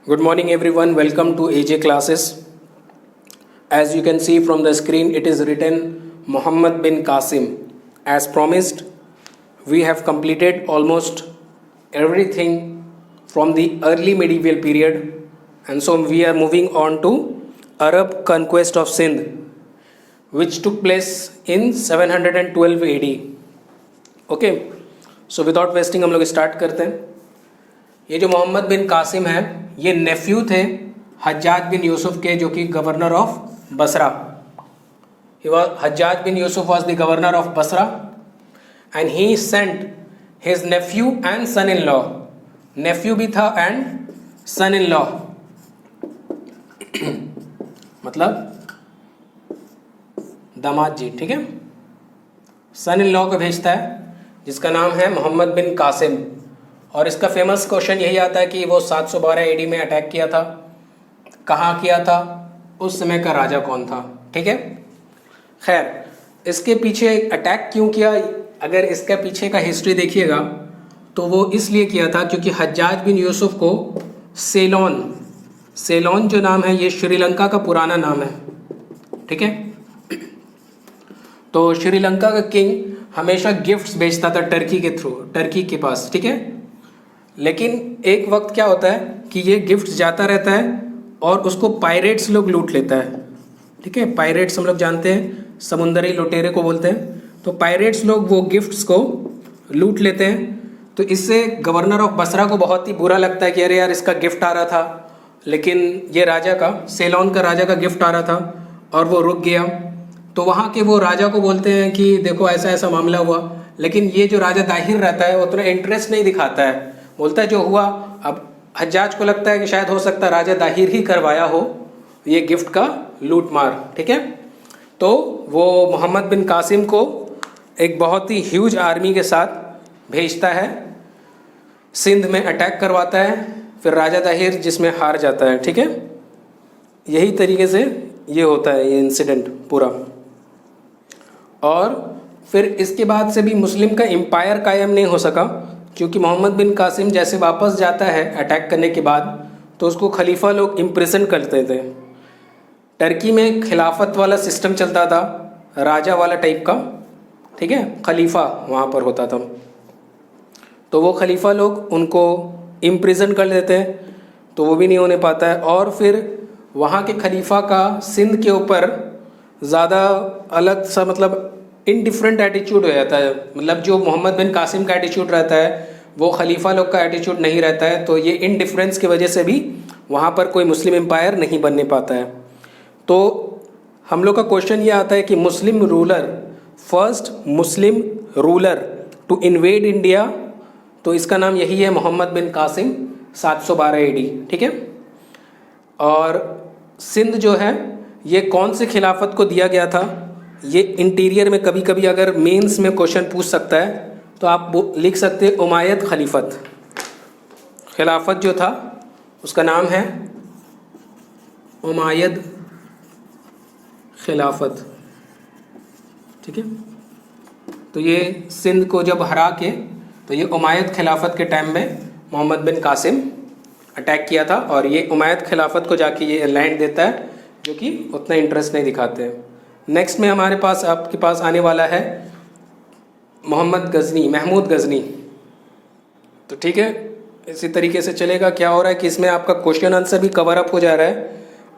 Good morning, everyone. Welcome to AJ classes. As you can see from the screen, it is written Muhammad bin Qasim. As promised, we have completed almost everything from the early medieval period, and so we are moving on to Arab conquest of Sindh, which took place in 712 AD. Okay, so without wasting हम लोग start करते हैं. ये जो मोहम्मद बिन कासिम है, ये नेफ्यू थे Hajjaj bin Yusuf के, जो कि governor of Basra. Hajjaj bin Yusuf was the governor of Basra and he sent his nephew and son in law. Nephew भी था एंड सन इन लॉ, मतलब दामाद जी. ठीक है, सन इन लॉ को भेजता है जिसका नाम है मोहम्मद बिन कासिम. और इसका फेमस क्वेश्चन यही आता है कि वो 712 एडी में अटैक किया था. कहाँ किया था, उस समय का राजा कौन था. ठीक है, खैर इसके पीछे अटैक क्यों किया, अगर इसके पीछे का हिस्ट्री देखिएगा तो वो इसलिए किया था क्योंकि हज्जाज बिन यूसुफ को सेलोन जो नाम है, ये श्रीलंका का पुराना नाम है. ठीक है, तो श्रीलंका का किंग हमेशा गिफ्ट्स भेजता था टर्की के थ्रू, टर्की के पास. ठीक है, लेकिन एक वक्त क्या होता है कि ये गिफ्ट्स जाता रहता है और उसको पायरेट्स लोग लूट लेता है. ठीक है, पायरेट्स हम लोग जानते हैं, समुंदरी लुटेरे को बोलते हैं. तो पायरेट्स लोग वो गिफ्ट्स को लूट लेते हैं. तो इससे गवर्नर ऑफ बसरा को बहुत ही बुरा लगता है कि अरे यार, इसका गिफ्ट आ रहा था, लेकिन ये राजा का, सेलोन का राजा का गिफ्ट आ रहा था और वो रुक गया. तो वहाँ के वो राजा को बोलते हैं कि देखो ऐसा ऐसा मामला हुआ. लेकिन ये जो राजा दाहिर रहता है वो उतना इंटरेस्ट नहीं दिखाता है, बोलता है जो हुआ. अब हज्जाज को लगता है कि शायद हो सकता है राजा दाहिर ही करवाया हो ये गिफ्ट का लूट मार. ठीक है, तो वो मोहम्मद बिन कासिम को एक बहुत ही ह्यूज आर्मी के साथ भेजता है, सिंध में अटैक करवाता है. फिर राजा दाहिर जिसमें हार जाता है. ठीक है, यही तरीके से ये होता है, ये इंसिडेंट पूरा. और फिर इसके बाद से भी मुस्लिम का एम्पायर कायम नहीं हो सका, क्योंकि मोहम्मद बिन कासिम जैसे वापस जाता है अटैक करने के बाद, तो उसको खलीफा लोग इम्प्रिजन करते थे. टर्की में खिलाफत वाला सिस्टम चलता था, राजा वाला टाइप का. ठीक है, खलीफा वहाँ पर होता था. तो वो खलीफा लोग उनको इम्प्रिजन कर देते हैं, तो वो भी नहीं होने पाता है. और फिर वहाँ के खलीफा का सिंध के ऊपर ज़्यादा अलग सा, मतलब इनडिफरेंट एटीट्यूड हो जाता है. मतलब जो मोहम्मद बिन कासिम का एटीट्यूड रहता है वो खलीफा लोग का एटीट्यूड नहीं रहता है. तो ये इनडिफरेंस की वजह से भी वहाँ पर कोई मुस्लिम एम्पायर नहीं बनने पाता है. तो हम लोग का क्वेश्चन ये आता है कि Muslim ruler, first Muslim ruler to invade India, तो इसका नाम यही है मोहम्मद बिन कासिम, 712 एडी. ठीक है, और सिंध जो है ये कौन से खिलाफत को दिया गया था, ये इंटीरियर में कभी कभी अगर मेंस में क्वेश्चन पूछ सकता है तो आप लिख सकते हैं उमायद खलीफत. खिलाफत जो था उसका नाम है उमायद खिलाफत. ठीक है, तो ये सिंध को जब हरा के, तो ये उमायद खिलाफत के टाइम में मोहम्मद बिन कासिम अटैक किया था. और ये उमायद खिलाफत को जाके ये लैंड देता है, जो कि उतना इंटरेस्ट नहीं दिखाते हैं. नेक्स्ट में हमारे पास, आपके पास आने वाला है महमूद गजनी. तो ठीक है, इसी तरीके से चलेगा. क्या हो रहा है कि इसमें आपका क्वेश्चन आंसर भी कवर अप हो जा रहा है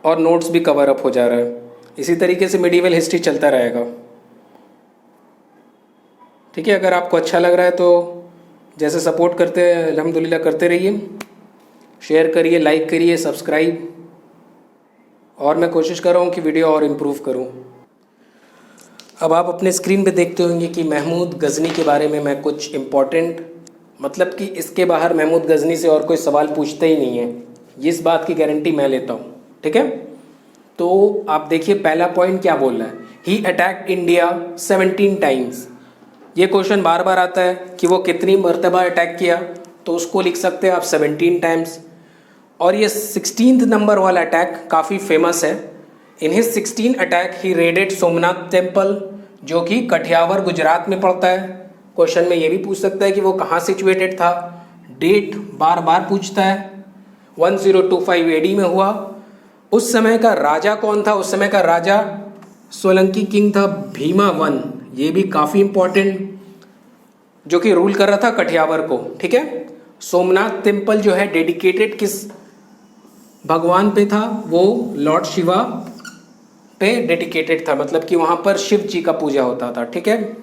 और नोट्स भी कवर अप हो जा रहा है. इसी तरीके से मिडिवल हिस्ट्री चलता रहेगा. ठीक है, अगर आपको अच्छा लग रहा है तो जैसे सपोर्ट करते हैं अल्हम्दुलिल्लाह करते रहिए, शेयर करिए, लाइक करिए, सब्सक्राइब. और मैं कोशिश कर रहा हूँ कि वीडियो और इम्प्रूव करूँ. अब आप अपने स्क्रीन पे देखते होंगे कि महमूद गजनी के बारे में मैं कुछ इम्पॉर्टेंट, मतलब कि इसके बाहर महमूद गजनी से और कोई सवाल पूछते ही नहीं है, इस बात की गारंटी मैं लेता हूँ. ठीक है, तो आप देखिए पहला पॉइंट क्या बोल रहा है, ही अटैक्ड इंडिया 17 टाइम्स. ये क्वेश्चन बार बार आता है कि वो कितनी मरतबा अटैक किया, तो उसको लिख सकते हैं आप 17 टाइम्स. और ये 16th नंबर वाला अटैक काफ़ी फेमस है. In his 16 attack he raided Somnath temple, जो कि कठियावर गुजरात में पड़ता है. क्वेश्चन में ये भी पूछ सकता है कि वो कहाँ सिचुएटेड था. डेट बार बार पूछता है. 1025 एडी में हुआ। उस समय का राजा कौन था? उस समय का राजा सोलंकी किंग था भीमा वन, ये भी काफ़ी इंपॉर्टेंट, जो कि रूल कर रहा था कठियावर को। ठीक है, सोमनाथ टेम्पल जो है डेडिकेटेड किस भगवान पे था? वो लॉर्ड शिवा पे डेडिकेटेड था, मतलब कि वहाँ पर शिव जी का पूजा होता था। ठीक है,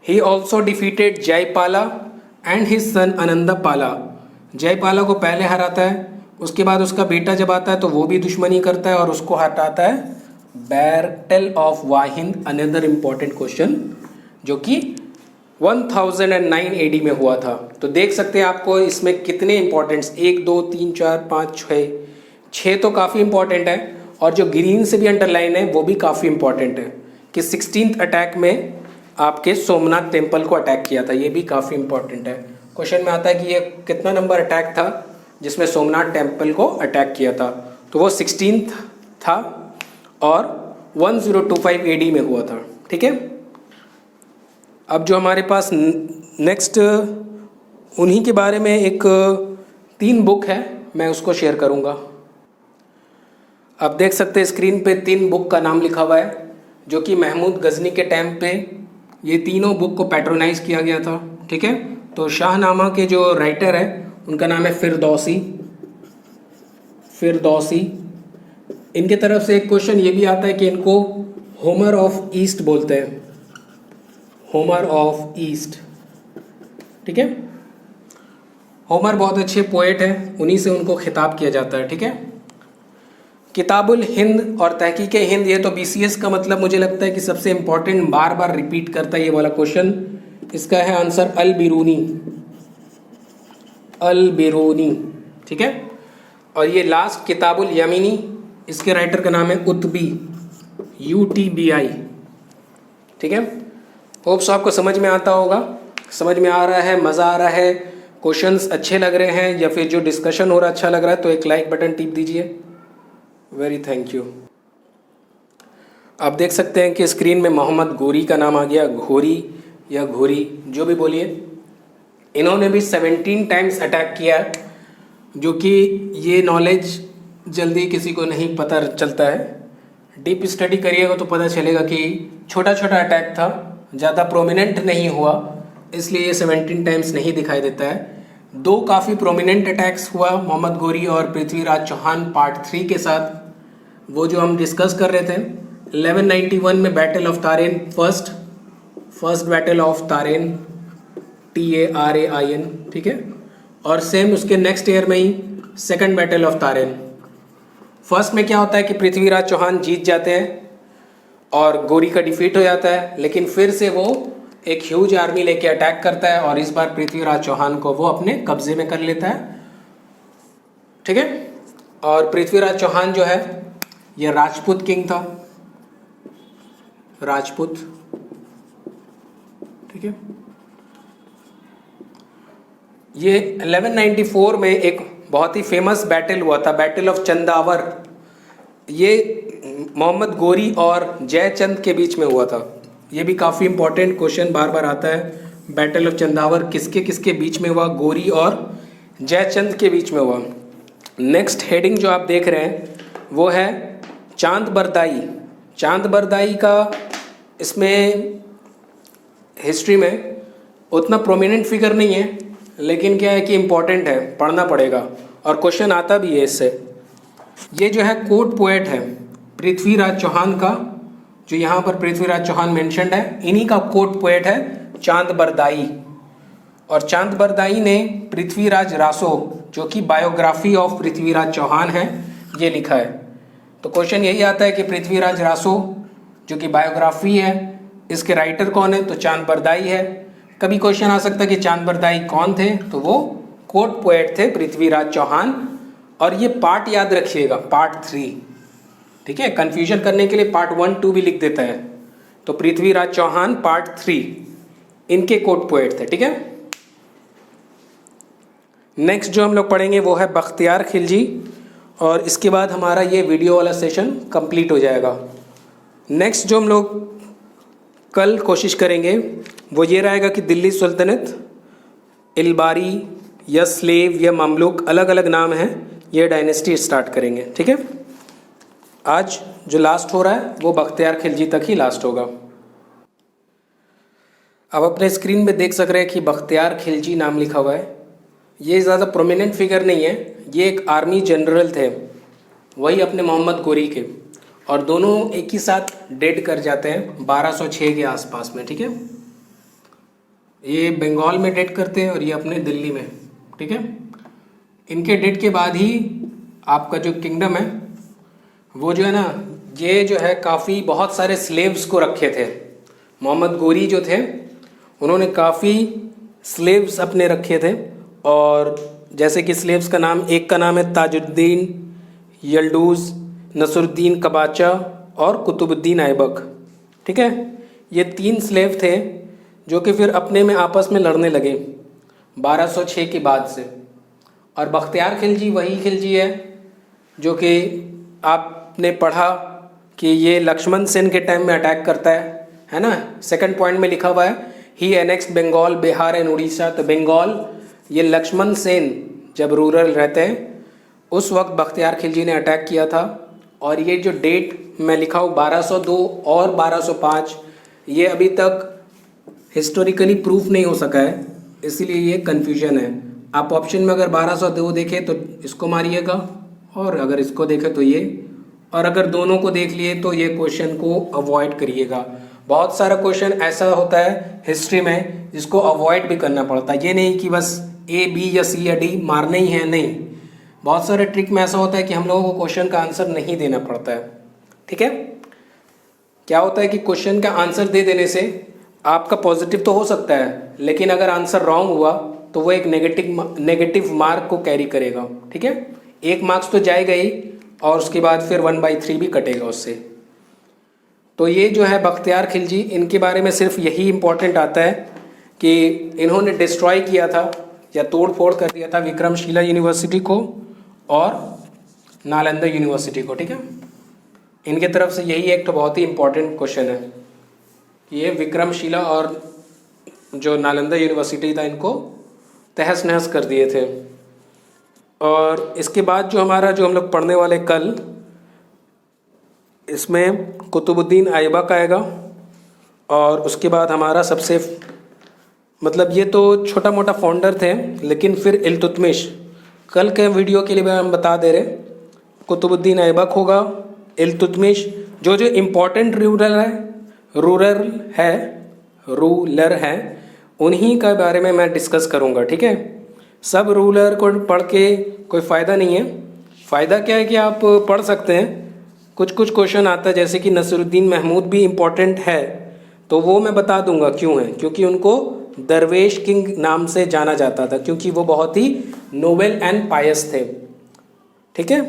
he also defeated Jayapala and his son Anandapala. Jayapala को पहले हराता है, उसके बाद उसका बेटा जब आता है तो वो भी दुश्मनी करता है और उसको हटाता है battle of Waihind, another important question, जो कि 1009 एडी में हुआ था। तो देख सकते हैं आपको इसमें कितने इंपॉर्टेंट्स, 1 2 3 4 5 6 तो काफ़ी इंपॉर्टेंट है, और जो ग्रीन से भी अंडरलाइन है वो भी काफ़ी इंपॉर्टेंट है कि 16th अटैक में आपके सोमनाथ टेम्पल को अटैक किया था, ये भी काफ़ी इंपॉर्टेंट है। क्वेश्चन में आता है कि ये कितना नंबर अटैक था जिसमें सोमनाथ टेम्पल को अटैक किया था? तो वो 16th था और 1025 एडी में हुआ था। ठीक है, अब जो हमारे पास नेक्स्ट उन्हीं के बारे में एक 3 बुक है, मैं उसको शेयर करूंगा। आप देख सकते हैं स्क्रीन पे 3 बुक का नाम लिखा हुआ है, जो कि महमूद गजनी के टाइम पे ये तीनों बुक को पैट्रोनाइज किया गया था। ठीक है, तो शाहनामा के जो राइटर है उनका नाम है फिरदौसी। इनके तरफ से एक क्वेश्चन ये भी आता है कि इनको होमर ऑफ ईस्ट बोलते हैं, होमर ऑफ ईस्ट। ठीक है, होमर बहुत अच्छे पोएट हैं, उन्हीं से उनको खिताब किया जाता है। ठीक है, किताबुल हिंद और तहकीक हिंद, ये तो BCS का मतलब मुझे लगता है कि सबसे इंपॉर्टेंट, बार बार रिपीट करता है ये वाला क्वेश्चन। इसका है आंसर अल बिरूनी। ठीक है, और ये लास्ट किताबुल यमीनी, इसके राइटर का नाम है उत्बी, UTBI। ठीक है, होप्स आपको समझ में आता होगा, समझ में आ रहा है, मज़ा आ रहा है, क्वेश्चंस अच्छे लग रहे हैं, या फिर जो डिस्कशन हो रहा है अच्छा लग रहा है, तो एक लाइक बटन टिप दीजिए। Very thank you. आप देख सकते हैं कि स्क्रीन में मोहम्मद गोरी का नाम आ गया, घोरी या घोरी जो भी बोलिए। इन्होंने भी 17 टाइम्स अटैक किया, जो कि ये नॉलेज जल्दी किसी को नहीं पता चलता है। डीप स्टडी करिएगा तो पता चलेगा कि छोटा छोटा अटैक था, ज़्यादा प्रोमिनेंट नहीं हुआ, इसलिए ये 17 टाइम्स नहीं दिखाई देता है। 2 काफ़ी प्रोमिनेंट अटैक्स हुआ, मोहम्मद गोरी और पृथ्वीराज चौहान पार्ट 3 के साथ, वो जो हम डिस्कस कर रहे थे। 1191 में battle of Tarain, first battle of Tarain, TARAIN। ठीक है, और सेम उसके नेक्स्ट ईयर में ही second battle of Tarain. First में क्या होता है कि पृथ्वीराज चौहान जीत जाते हैं और गोरी का डिफीट हो जाता है, लेकिन फिर से वो एक ह्यूज आर्मी लेके अटैक करता है और इस बार पृथ्वीराज चौहान को वो अपने कब्जे में कर लेता है। ठीक है, और पृथ्वीराज चौहान जो है ये राजपूत किंग था, राजपूत। ठीक है, ये 1194 में एक बहुत ही फेमस बैटल हुआ था, बैटल ऑफ चंदावर। ये मोहम्मद गोरी और जयचंद के बीच में हुआ था। ये भी काफ़ी इंपॉर्टेंट क्वेश्चन बार बार आता है, बैटल ऑफ चंदावर किसके किसके बीच में हुआ? गोरी और जयचंद के बीच में हुआ। नेक्स्ट हेडिंग जो आप देख रहे हैं वो है चांद बरदाई का इसमें हिस्ट्री में उतना प्रोमिनेंट फिगर नहीं है, लेकिन क्या है कि इम्पॉर्टेंट है, पढ़ना पड़ेगा और क्वेश्चन आता भी है इससे। ये जो है कोर्ट पोएट है पृथ्वीराज चौहान का, जो यहाँ पर पृथ्वीराज चौहान मेंशन्ड है, इन्हीं का कोर्ट पोएट है चांद बरदाई। और चांद बरदाई ने पृथ्वीराज रासो, जो कि बायोग्राफी ऑफ पृथ्वीराज चौहान है, ये लिखा है। तो क्वेश्चन यही आता है कि पृथ्वीराज रासो जो कि बायोग्राफी है, इसके राइटर कौन है? तो चांद बरदाई है। कभी क्वेश्चन आ सकता है कि चांद बरदाई कौन थे? तो वो कोर्ट पोएट थे पृथ्वीराज चौहान। और ये पार्ट याद रखिएगा, पार्ट 3। ठीक है, कंफ्यूजन करने के लिए पार्ट 1 2 भी लिख देता है। तो पृथ्वीराज चौहान पार्ट 3 इनके कोर्ट पोएट थे। ठीक है, नेक्स्ट जो हम लोग पढ़ेंगे वो है बख्तियार खिलजी, और इसके बाद हमारा ये वीडियो वाला सेशन कंप्लीट हो जाएगा। नेक्स्ट जो हम लोग कल कोशिश करेंगे वो ये रहेगा कि दिल्ली सुल्तनत, इलबारी या स्लेव या ममलुक, अलग अलग नाम हैं, ये डायनेस्टी स्टार्ट करेंगे। ठीक है, आज जो लास्ट हो रहा है वो बख्तियार खिलजी तक ही लास्ट होगा। अब अपने स्क्रीन पे देख सक रहे हैं कि बख्तियार खिलजी नाम लिखा हुआ है। ये ज़्यादा प्रोमिनेंट फिगर नहीं है, ये एक आर्मी जनरल थे, वही अपने मोहम्मद गोरी के, और दोनों एक ही साथ डेट कर जाते हैं 1206 के आसपास में। ठीक है, ये बंगाल में डेट करते हैं और ये अपने दिल्ली में। ठीक है, इनके डेट के बाद ही आपका जो किंगडम है वो जो है ना, ये जो है काफ़ी बहुत सारे स्लेव्स को रखे थे। मोहम्मद गोरी जो थे उन्होंने काफ़ी स्लेव्स अपने रखे थे, और जैसे कि स्लेव्स का नाम, एक का नाम है ताजुद्दीन, यल्डूज़, नसरुद्दीन कबाचा और कुतुबुद्दीन ऐबक। ठीक है, ये 3 स्लेव थे जो कि फिर अपने में आपस में लड़ने लगे 1206 के बाद से। और बख्तियार खिलजी वही खिलजी है जो कि आपने पढ़ा कि ये लक्ष्मण सेन के टाइम में अटैक करता है ना। सेकंड पॉइंट में लिखा हुआ है ही एनेक्स्ड बंगाल, बिहार एंड उड़ीसा। तो बंगाल ये लक्ष्मण सेन जब रूरल रहते हैं उस वक्त बख्तियार खिलजी ने अटैक किया था। और ये जो डेट मैं लिखा हूँ 1202 और 1205, ये अभी तक हिस्टोरिकली प्रूफ नहीं हो सका है, इसीलिए ये कन्फ्यूजन है। आप ऑप्शन में अगर 1202 देखें तो इसको मारिएगा, और अगर इसको देखें तो ये, और अगर दोनों को देख लिए तो ये क्वेश्चन को अवॉइड करिएगा। बहुत सारा क्वेश्चन ऐसा होता है हिस्ट्री में जिसको अवॉइड भी करना पड़ता है, ये नहीं कि बस ए बी या सी या डी मारना ही है, नहीं। बहुत सारे ट्रिक में ऐसा होता है कि हम लोगों को क्वेश्चन का आंसर नहीं देना पड़ता है। ठीक है, क्या होता है कि क्वेश्चन का आंसर दे देने से आपका पॉजिटिव तो हो सकता है, लेकिन अगर आंसर रॉन्ग हुआ तो वो एक नेगेटिव मार्क को कैरी करेगा। ठीक है, 1 मार्क्स तो जाएगा ही, और उसके बाद फिर 1/3 भी कटेगा उससे। तो ये जो है बख्तियार खिलजी, इनके बारे में सिर्फ यही इम्पोर्टेंट आता है कि इन्होंने डिस्ट्रॉय किया था या तोड़ फोड़ कर दिया था विक्रमशिला यूनिवर्सिटी को और नालंदा यूनिवर्सिटी को। ठीक है, इनके तरफ से यही एक तो बहुत ही इम्पोर्टेंट क्वेश्चन है कि ये विक्रमशिला और जो नालंदा यूनिवर्सिटी था इनको तहस नहस कर दिए थे। और इसके बाद जो हम लोग पढ़ने वाले कल, इसमें कुतुबुद्दीन ऐबक आएगा, और उसके बाद हमारा सबसे मतलब ये तो छोटा मोटा फाउंडर थे, लेकिन फिर इल्तुतमिश, कल के वीडियो के लिए हम बता दे रहे, कुतुबुद्दीन ऐबक होगा, इल्तुतमिश, जो इम्पोर्टेंट रूलर है उन्हीं के बारे में मैं डिस्कस करूँगा। ठीक है, सब रूलर को पढ़ के कोई फ़ायदा नहीं है। फ़ायदा क्या है कि आप पढ़ सकते हैं, कुछ क्वेश्चन आता है, जैसे कि नसरुद्दीन महमूद भी इम्पोर्टेंट है, तो वो मैं बता दूंगा क्यों है, क्योंकि उनको दरवेश किंग नाम से जाना जाता था, क्योंकि वो बहुत ही नोबेल एंड पायस थे। ठीक है,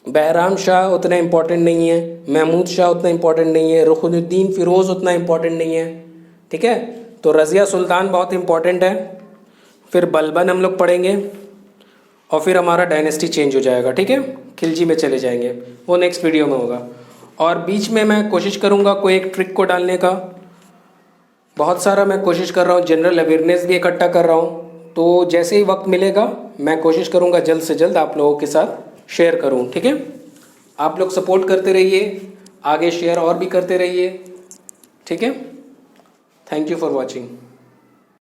बहराम शाह उतना इम्पोर्टेंट नहीं है, महमूद शाह उतना इम्पोर्टेंट नहीं है, रुकनुद्दीन फ़िरोज़ उतना इम्पोर्टेंट नहीं है। ठीक है, तो रज़िया सुल्तान बहुत इम्पोर्टेंट है, फिर बलबन हम लोग पढ़ेंगे, और फिर हमारा डायनेस्टी चेंज हो जाएगा। ठीक है, खिलजी में चले जाएंगे, वो नेक्स्ट वीडियो में होगा। और बीच में मैं कोशिश करूँगा कोई एक ट्रिक को डालने का, बहुत सारा मैं कोशिश कर रहा हूँ, जनरल अवेयरनेस भी इकट्ठा कर रहा हूँ, तो जैसे ही वक्त मिलेगा मैं कोशिश करूँगा जल्द से जल्द आप लोगों के साथ शेयर करूँ। ठीक है, आप लोग सपोर्ट करते रहिए, आगे शेयर और भी करते रहिए। ठीक है, थैंक यू फॉर वॉचिंग।